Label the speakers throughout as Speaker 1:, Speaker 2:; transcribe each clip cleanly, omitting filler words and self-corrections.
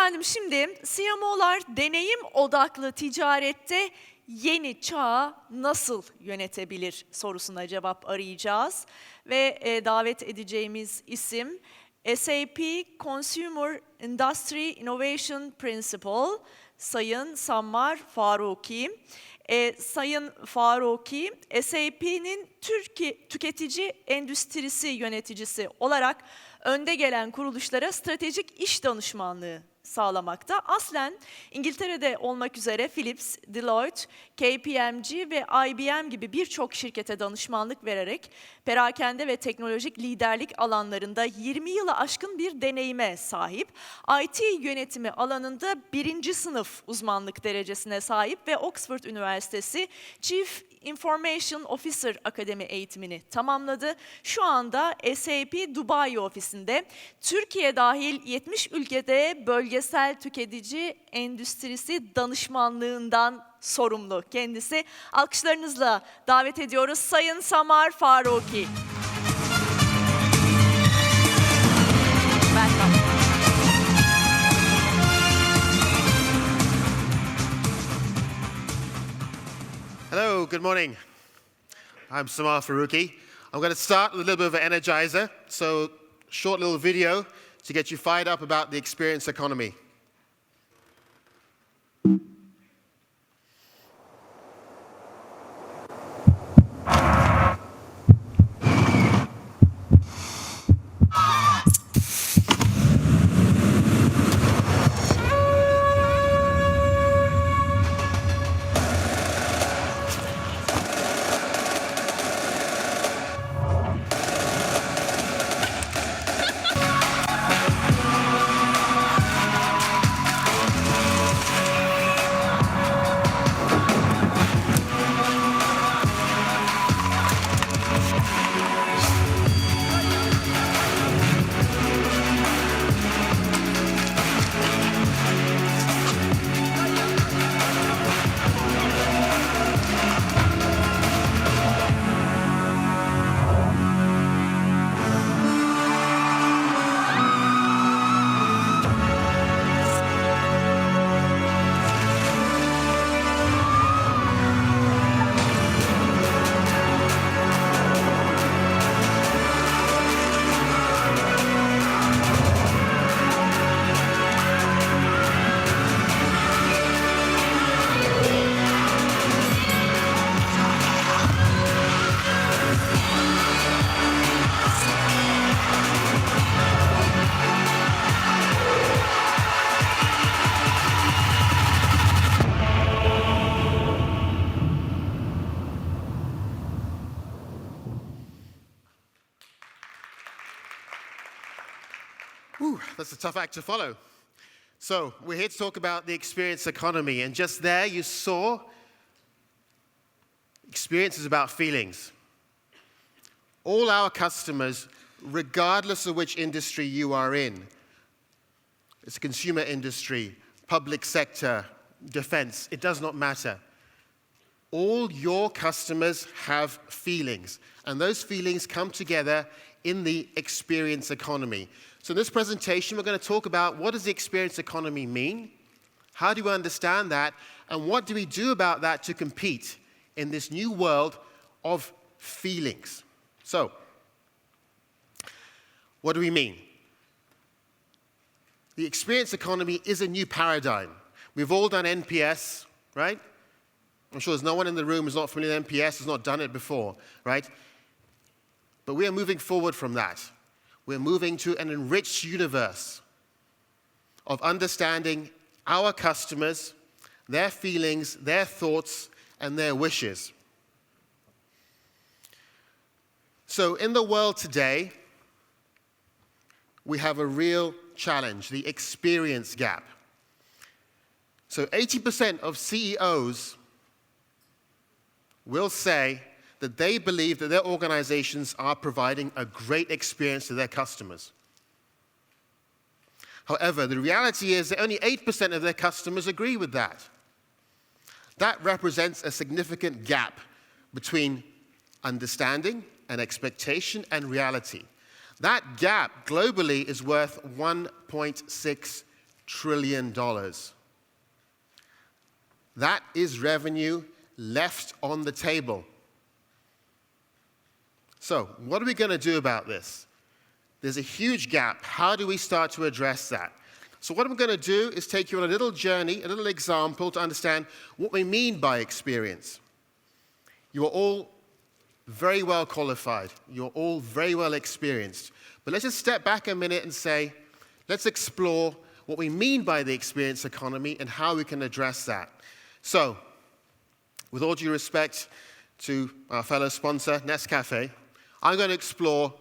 Speaker 1: Efendim şimdi CMO'lar deneyim odaklı ticarette yeni çağı nasıl yönetebilir sorusuna cevap arayacağız. Ve davet edeceğimiz isim SAP Consumer Industry Innovation Principal Sayın Sammar Farooqi. Sayın Farooqi, SAP'nin tüketici endüstrisi yöneticisi olarak önde gelen kuruluşlara stratejik iş danışmanlığı sağlamakta. Aslen İngiltere'de olmak üzere Philips, Deloitte, KPMG ve IBM gibi birçok şirkete danışmanlık vererek perakende ve teknolojik liderlik alanlarında 20 yılı aşkın bir deneyime sahip. IT yönetimi alanında 1. sınıf uzmanlık derecesine sahip ve Oxford Üniversitesi Chief Information Officer Akademi eğitimini tamamladı. Şu anda SAP Dubai ofisinde Türkiye dahil 70 ülkede bölgesel tüketici endüstrisi danışmanlığından sorumlu kendisi. Alkışlarınızla davet ediyoruz Sayın Sammar Farooqi.
Speaker 2: Hello, good morning. I'm Sammar Farooqi. I'm going to start with a little bit of an energizer, so short little video to get you fired up about the experience economy. Whew, that's a tough act to follow. So we're here to talk about the experience economy, and just there you saw experience is about feelings. All our customers, regardless of which industry you are in, it's a consumer industry, public sector, defense, it does not matter. All your customers have feelings, and those feelings come together in the experience economy. So in this presentation, we're going to talk about what does the experience economy mean, how do we understand that, and what do we do about that to compete in this new world of feelings. So, what do we mean? The experience economy is a new paradigm. We've all done NPS, right? I'm sure there's no one in the room who's not familiar with NPS, has not done it before, right? But we are moving forward from that. We're moving to an enriched universe of understanding our customers, their feelings, their thoughts, and their wishes. So in the world today, we have a real challenge, the experience gap. So 80% of CEOs will say that they believe that their organizations are providing a great experience to their customers. However, the reality is that only 8% of their customers agree with that. That represents a significant gap between understanding and expectation and reality. That gap globally is worth $1.6 trillion. That is revenue left on the table. So, what are we going to do about this? There's a huge gap. How do we start to address that? So what I'm going to do is take you on a little journey, a little example to understand what we mean by experience. You are all very well qualified. You're all very well experienced. But let's just step back a minute and say, let's explore what we mean by the experience economy and how we can address that. So, with all due respect to our fellow sponsor, Nescafe, I'm going to explore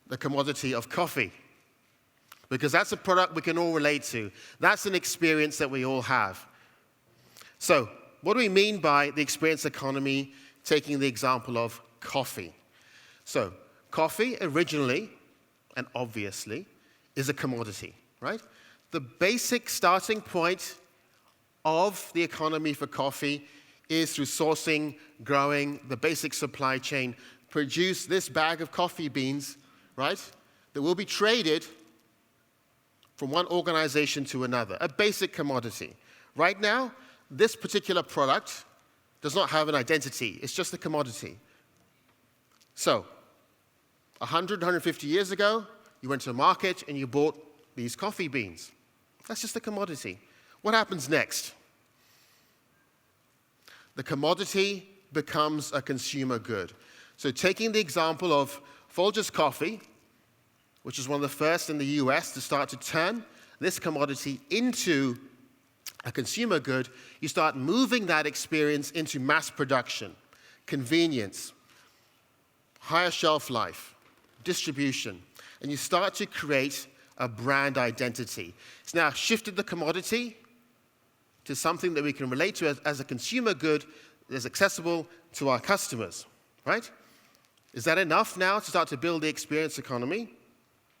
Speaker 2: the commodity of coffee, because that's a product we can all relate to. That's an experience that we all have. So, what do we mean by the experience economy, taking the example of coffee? So, coffee originally, and obviously, is a commodity, right? The basic starting point of the economy for coffee is through sourcing, growing, the basic supply chain, produce this bag of coffee beans, right, that will be traded from one organization to another, a basic commodity. Right now, this particular product does not have an identity. It's just a commodity. So, 100, 150 years ago, you went to a market and you bought these coffee beans. That's just a commodity. What happens next? The commodity becomes a consumer good. So taking the example of Folgers coffee, which is one of the first in the US to start to turn this commodity into a consumer good, you start moving that experience into mass production, convenience, higher shelf life, distribution, and you start to create a brand identity. It's now shifted the commodity to something that we can relate to as a consumer good that is accessible to our customers, right? Is that enough now to start to build the experience economy?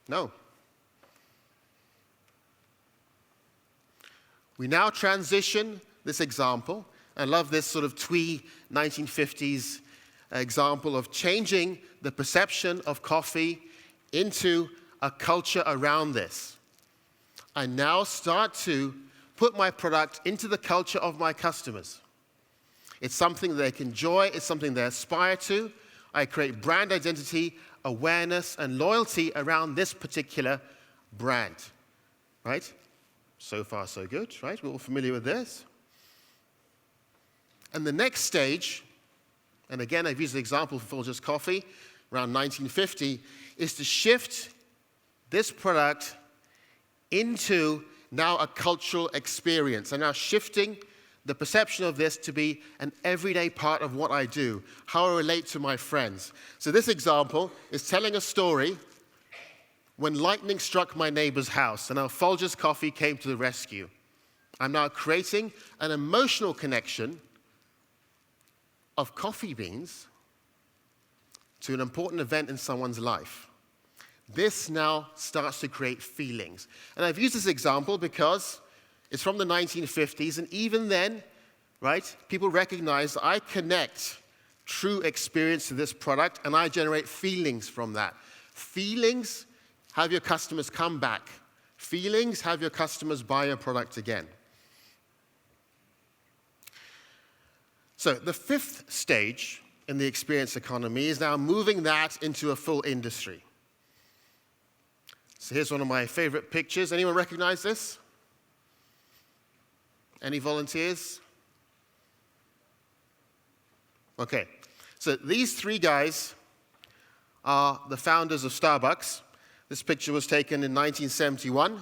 Speaker 2: No. We now transition this example. I love this sort of twee 1950s example of changing the perception of coffee into a culture around this. I now start to put my product into the culture of my customers. It's something they can enjoy, it's something they aspire to. I create brand identity, awareness, and loyalty around this particular brand, right? So far, so good, right? We're all familiar with this. And the next stage, and again, I've used the example for Folgers coffee, around 1950, is to shift this product into now a cultural experience. I'm now shifting the perception of this to be an everyday part of what I do, how I relate to my friends. So this example is telling a story when lightning struck my neighbor's house and our Folgers coffee came to the rescue. I'm now creating an emotional connection of coffee beans to an important event in someone's life. This now starts to create feelings. And I've used this example because it's from the 1950s, and even then, right, people recognize that I connect true experience to this product, and I generate feelings from that. Feelings have your customers come back. Feelings have your customers buy your product again. So the fifth stage in the experience economy is now moving that into a full industry. So here's one of my favorite pictures. Anyone recognize this? Any volunteers? Okay. So these three guys are the founders of Starbucks. This picture was taken in 1971,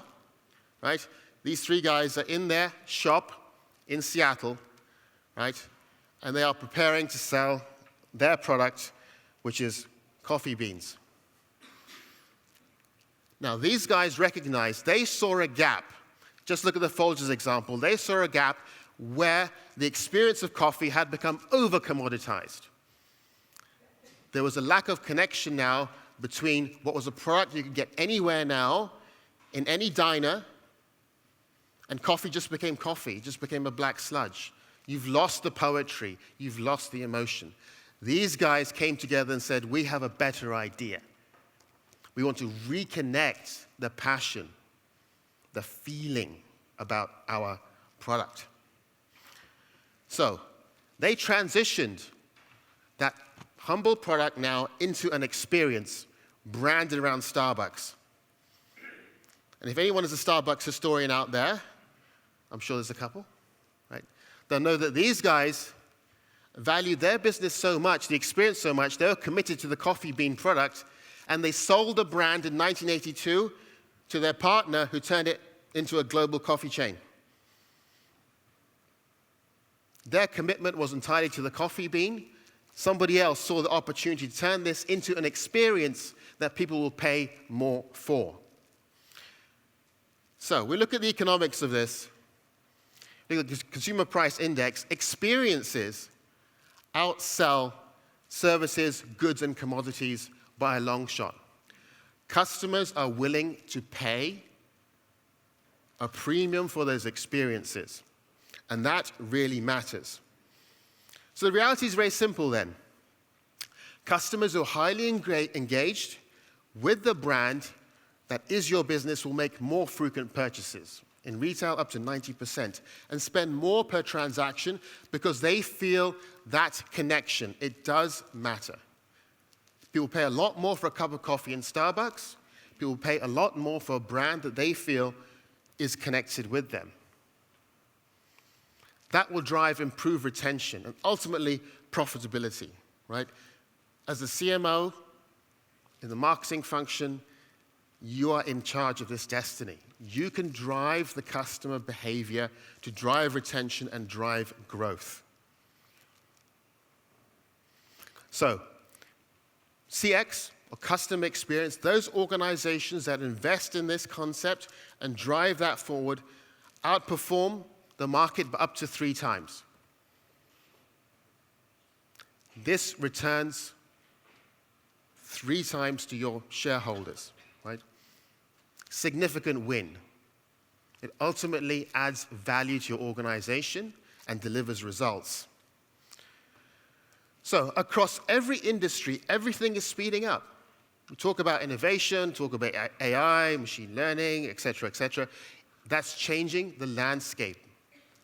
Speaker 2: right? These three guys are in their shop in Seattle, right? And they are preparing to sell their product, which is coffee beans. Now, these guys recognized, they saw a gap. Just look at the Folgers example. They saw a gap where the experience of coffee had become over-commoditized. There was a lack of connection now between what was a product you could get anywhere now, in any diner, and coffee just became coffee, just became a black sludge. You've lost the poetry. You've lost the emotion. These guys came together and said, we have a better idea. We want to reconnect the passion, the feeling about our product. So they transitioned that humble product now into an experience branded around Starbucks. And if anyone is a Starbucks historian out there, I'm sure there's a couple, right? They'll know that these guys valued their business so much, the experience so much, they were committed to the coffee bean product, and they sold the brand in 1982 to their partner who turned it into a global coffee chain. Their commitment was entirely to the coffee bean. Somebody else saw the opportunity to turn this into an experience that people will pay more for. So we look at the economics of this. Look at the consumer price index. Experiences outsell services, goods, and commodities by a long shot. Customers are willing to pay a premium for those experiences, and that really matters. So the reality is very simple then. Customers who are highly engaged with the brand that is your business will make more frequent purchases. In retail, up to 90%, and spend more per transaction because they feel that connection. It does matter. People pay a lot more for a cup of coffee in Starbucks. People pay a lot more for a brand that they feel is connected with them. That will drive improved retention and ultimately profitability, right? As a CMO in the marketing function, you are in charge of this destiny. You can drive the customer behavior to drive retention and drive growth. So, CX, or customer experience, those organizations that invest in this concept and drive that forward outperform the market by up to 3 times. This returns 3 times to your shareholders, right? Significant win. It ultimately adds value to your organization and delivers results. So across every industry, everything is speeding up. We talk about innovation, talk about AI, machine learning, et cetera, et cetera. That's changing the landscape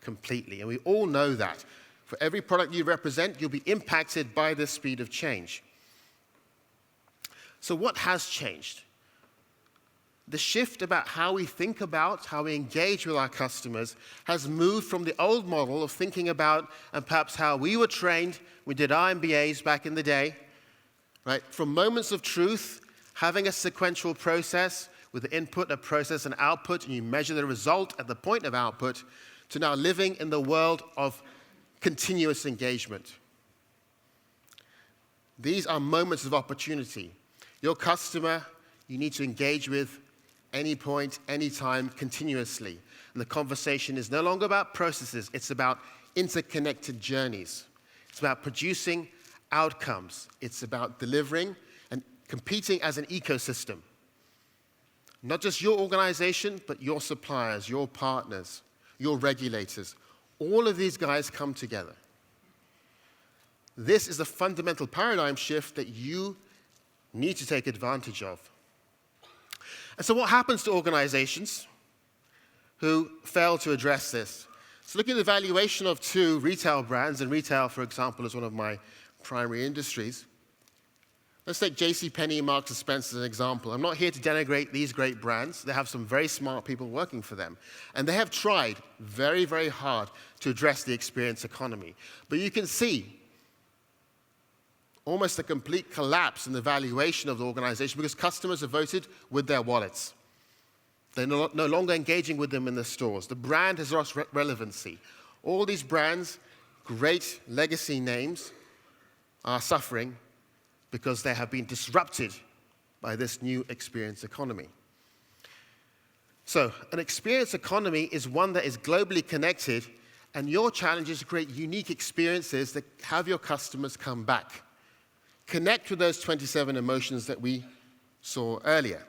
Speaker 2: completely, and we all know that. For every product you represent, you'll be impacted by the speed of change. So what has changed? The shift about how we think about, how we engage with our customers has moved from the old model of thinking about, and perhaps how we were trained, we did our MBAs back in the day, right? From moments of truth, having a sequential process with the input, a process, and output, and you measure the result at the point of output, to now living in the world of continuous engagement. These are moments of opportunity. Your customer, you need to engage with any point, any time, continuously. And the conversation is no longer about processes, it's about interconnected journeys. It's about producing outcomes. It's about delivering and competing as an ecosystem. Not just your organization, but your suppliers, your partners, your regulators. All of these guys come together. This is a fundamental paradigm shift that you need to take advantage of. And so what happens to organizations who fail to address this? So looking at the valuation of 2 retail brands, and retail, for example, is one of my primary industries. Let's take JCPenney and Marks & Spencer as an example. I'm not here to denigrate these great brands. They have some very smart people working for them. And they have tried very, very hard to address the experience economy. But you can see almost a complete collapse in the valuation of the organization because customers have voted with their wallets. They're no longer engaging with them in the stores. The brand has lost relevancy. All these brands, great legacy names, are suffering because they have been disrupted by this new experience economy. So, an experience economy is one that is globally connected, and your challenge is to create unique experiences that have your customers come back. Connect with those 27 emotions that we saw earlier.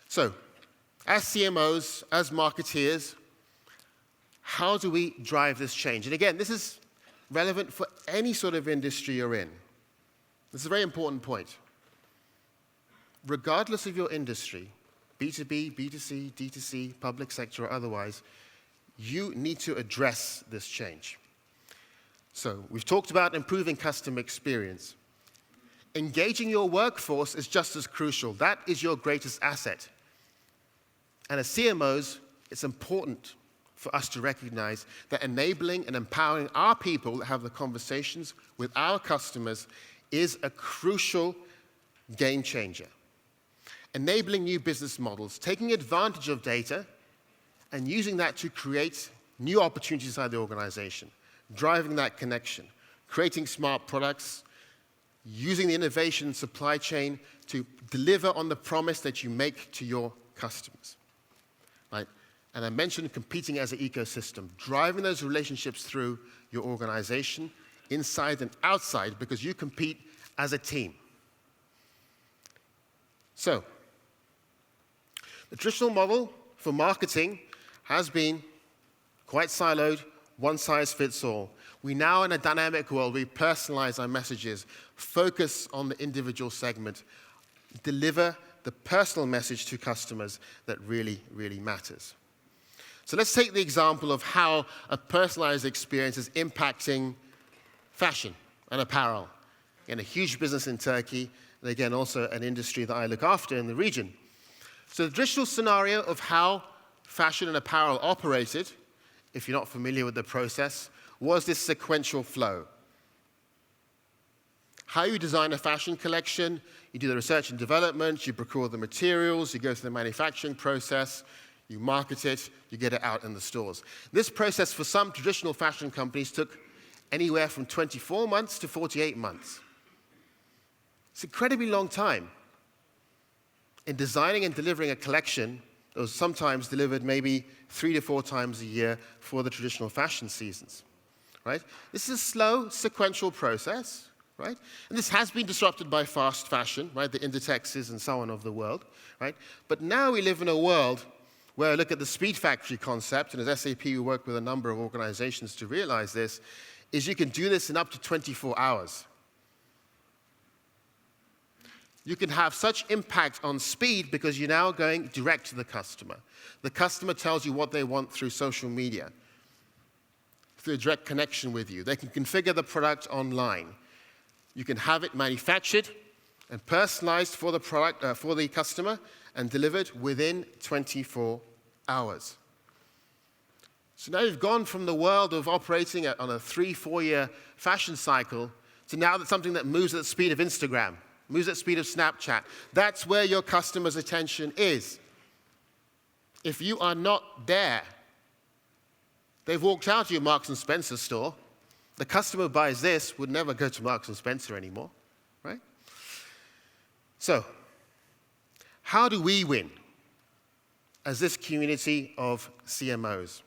Speaker 2: So, as CMOs, as marketeers, how do we drive this change? And again, this is relevant for any sort of industry you're in. This is a very important point. Regardless of your industry, B2B, B2C, D2C, public sector or otherwise, you need to address this change. So we've talked about improving customer experience. Engaging your workforce is just as crucial. That is your greatest asset. And as CMOs, it's important for us to recognize that enabling and empowering our people to have the conversations with our customers is a crucial game changer. Enabling new business models, taking advantage of data, and using that to create new opportunities inside the organization, driving that connection, creating smart products, using the innovation supply chain to deliver on the promise that you make to your customers. Right? And I mentioned competing as an ecosystem, driving those relationships through your organization, inside and outside, because you compete as a team. So, the traditional model for marketing has been quite siloed, one size fits all. We now, in a dynamic world, we personalize our messages, focus on the individual segment, deliver the personal message to customers that really, really matters. So let's take the example of how a personalized experience is impacting fashion and apparel. Again, a huge business in Turkey, and again, also an industry that I look after in the region. So the traditional scenario of how fashion and apparel operated, if you're not familiar with the process, was this sequential flow. How you design a fashion collection, you do the research and development, you procure the materials, you go through the manufacturing process, you market it, you get it out in the stores. This process for some traditional fashion companies took anywhere from 24 months to 48 months. It's an incredibly long time. In designing and delivering a collection that was sometimes delivered maybe 3 to 4 times a year for the traditional fashion seasons, right? This is a slow, sequential process, right? And this has been disrupted by fast fashion, right? The Inditexes and so on of the world, right? But now we live in a world where I look at the speed factory concept, and as SAP we work with a number of organizations to realize this, is you can do this in up to 24 hours. You can have such impact on speed because you're now going direct to the customer. The customer tells you what they want through social media, through a direct connection with you. They can configure the product online. You can have it manufactured and personalized for the product, for the customer, and delivered within 24 hours. So now you've gone from the world of operating on a 3-4 year fashion cycle to now that's something that moves at the speed of Instagram, moves at the speed of Snapchat. That's where your customer's attention is. If you are not there, they've walked out of your Marks & Spencer store. The customer who buys this would never go to Marks & Spencer anymore, right? So, how do we win as this community of CMOs?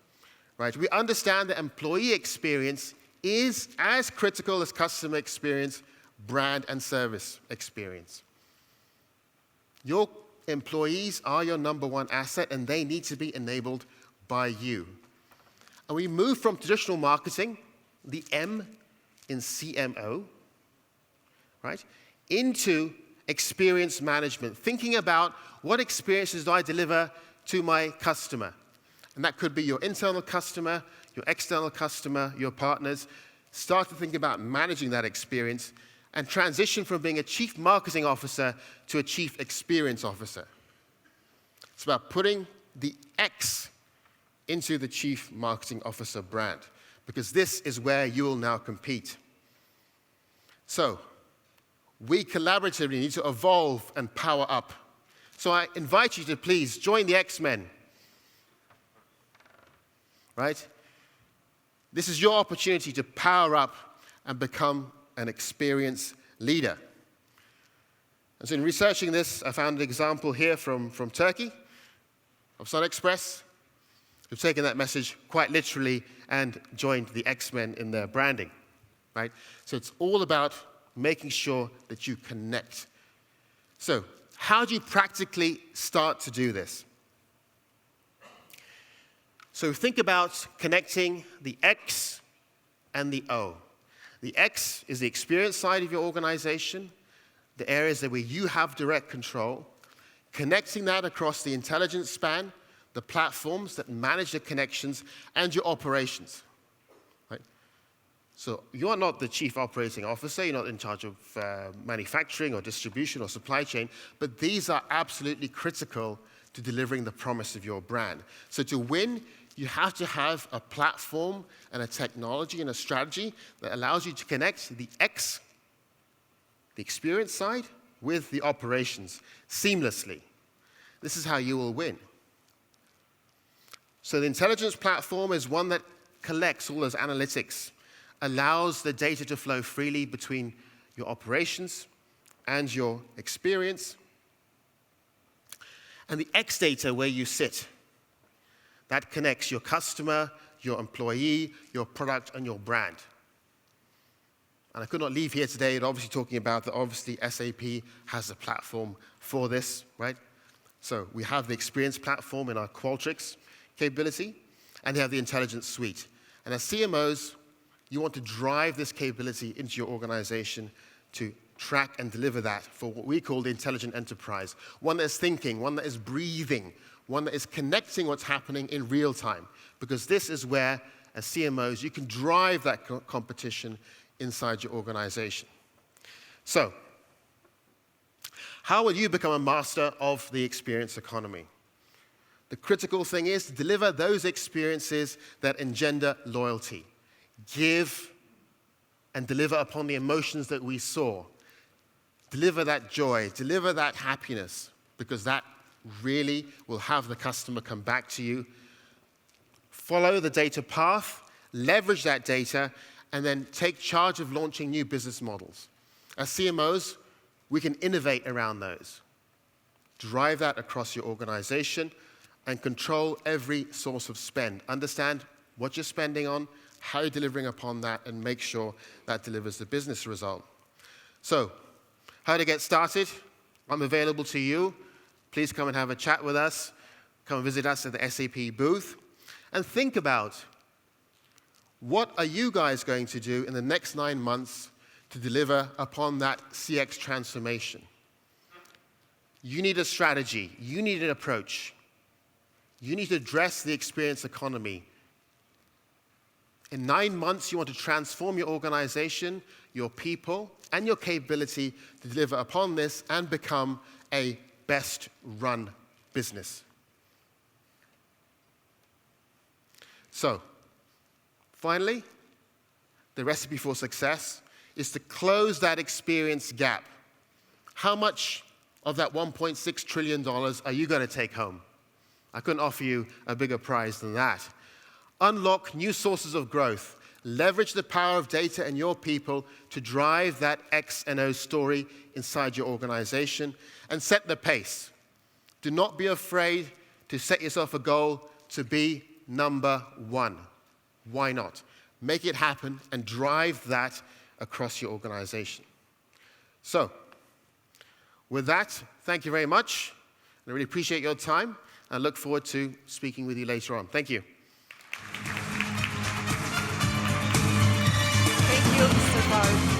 Speaker 2: Right? We understand that employee experience is as critical as customer experience, brand and service experience. Your employees are your number one asset, and they need to be enabled by you. And we move from traditional marketing, the M in CMO, right, into experience management, thinking about what experiences do I deliver to my customer. And that could be your internal customer, your external customer, your partners. Start to think about managing that experience and transition from being a chief marketing officer to a chief experience officer. It's about putting the X into the chief marketing officer brand, because this is where you will now compete. So, we collaboratively need to evolve and power up. So I invite you to please join the X-Men. Right? This is your opportunity to power up and become an experience leader. And so in researching this, I found an example here from Turkey, of Sun Express, who've taken that message quite literally and joined the X-Men in their branding. Right? So it's all about making sure that you connect. So, how do you practically start to do this? So think about connecting the X and the O. The X is the experience side of your organization, the areas where you have direct control. connecting that across the intelligence span, the platforms that manage the connections, and your operations. Right? So you are not the chief operating officer, you're not in charge of manufacturing or distribution or supply chain, but these are absolutely critical to delivering the promise of your brand. So to win, you have to have a platform and a technology and a strategy that allows you to connect the experience side, with the operations seamlessly. This is how you will win. So the intelligence platform is one that collects all those analytics, allows the data to flow freely between your operations and your experience. And the X data, where you sit, that connects your customer, your employee, your product, and your brand. And I could not leave here today without obviously talking about that obviously SAP has a platform for this, right? So we have the experience platform in our Qualtrics capability, and they have the intelligence suite. And as CMOs, you want to drive this capability into your organization to track and deliver that for what we call the intelligent enterprise. One that is thinking, one that is breathing, one that is connecting what's happening in real time. Because this is where, as CMOs, you can drive that competition inside your organization. So, how will you become a master of the experience economy? The critical thing is to deliver those experiences that engender loyalty. Give and deliver upon the emotions that we saw. Deliver that joy, deliver that happiness, because that really will have the customer come back to you. Follow the data path, leverage that data, and then take charge of launching new business models. As CMOs, we can innovate around those. Drive that across your organization and control every source of spend. Understand what you're spending on, how you're delivering upon that, and make sure that delivers the business result. So, how to get started? I'm available to you. Please come and have a chat with us. Come and visit us at the SAP booth. And think about, what are you guys going to do in the next 9 months to deliver upon that CX transformation? You need a strategy. You need an approach. You need to address the experience economy. In 9 months, you want to transform your organization, your people, and your capability to deliver upon this and become a best-run business. So, finally, the recipe for success is to close that experience gap. How much of that $1.6 trillion are you going to take home? I couldn't offer you a bigger prize than that. Unlock new sources of growth. Leverage the power of data and your people to drive that X and O story inside your organization, and set the pace. Do not be afraid to set yourself a goal to be number one. Why not? Make it happen and drive that across your organization. So, with that, thank you very much. I really appreciate your time. I look forward to speaking with you later on. Thank you.
Speaker 1: Thank you, Mr. Farooqi.